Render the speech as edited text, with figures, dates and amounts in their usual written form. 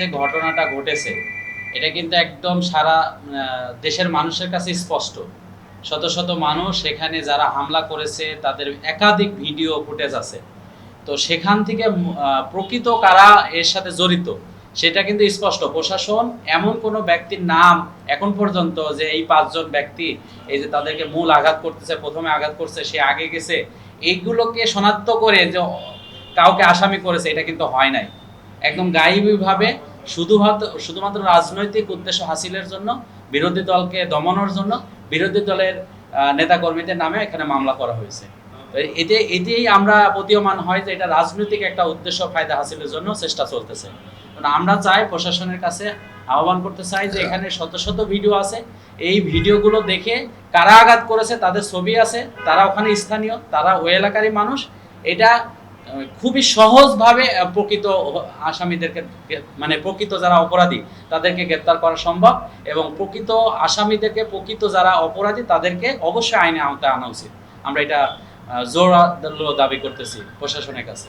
যে ঘটনাটা ঘটেছে এটা কিন্তু একদম সারা দেশের মানুষের কাছে স্পষ্ট। শত শত মানুষ সেখানে যারা হামলা করেছে তাদের একাধিক ভিডিও ফুটেজ আছে। তো সেখান থেকে প্রকৃত কারা এর সাথে জড়িত সেটা কিন্তু স্পষ্ট। প্রশাসন এমন কোনো ব্যক্তির নাম এখন পর্যন্ত যে এই ৫ জন ব্যক্তি এই যে তাদেরকে মূল আঘাত করতেছে, প্রথমে আঘাত করছে, সে আগে গেছে, এইগুলোকে শনাক্ত করে যে কাউকে আসামি করেছে এটা কিন্তু হয় নাই। একদম গায়েবীভাবে শুধুমাত্র রাজনৈতিক উদ্দেশ্য হাসিলের জন্য, বিরোধী দলকে দমনের জন্য, বিরোধী দলের নেতাকর্মীদের নামে এখানে মামলা করা হয়েছে। এতেই আমরা প্রতীয়মান হয় যে এটা রাজনৈতিক একটা উদ্দেশ্য ফায়দা হাসিলের জন্য চেষ্টা চলতেছে। আমরা চাই, প্রশাসনের কাছে আহ্বান করতে চাই যে এখানে শত শত ভিডিও আছে, এই ভিডিওগুলো দেখে কারা আঘাত করেছে তাদের ছবি আছে, তারা ওখানে স্থানীয়, তারা ওই এলাকারই মানুষ। এটা খুবই সহজভাবে প্রকৃত আসামিদেরকে মানে প্রকৃত যারা অপরাধী তাদেরকে গ্রেপ্তার করা সম্ভব, এবং প্রকৃত আসামিদেরকে, প্রকৃত যারা অপরাধী তাদেরকে অবশ্যই আইনে আওতায় আনা উচিত। আমরা এটা জোর দাবি করতেছি প্রশাসনের কাছে।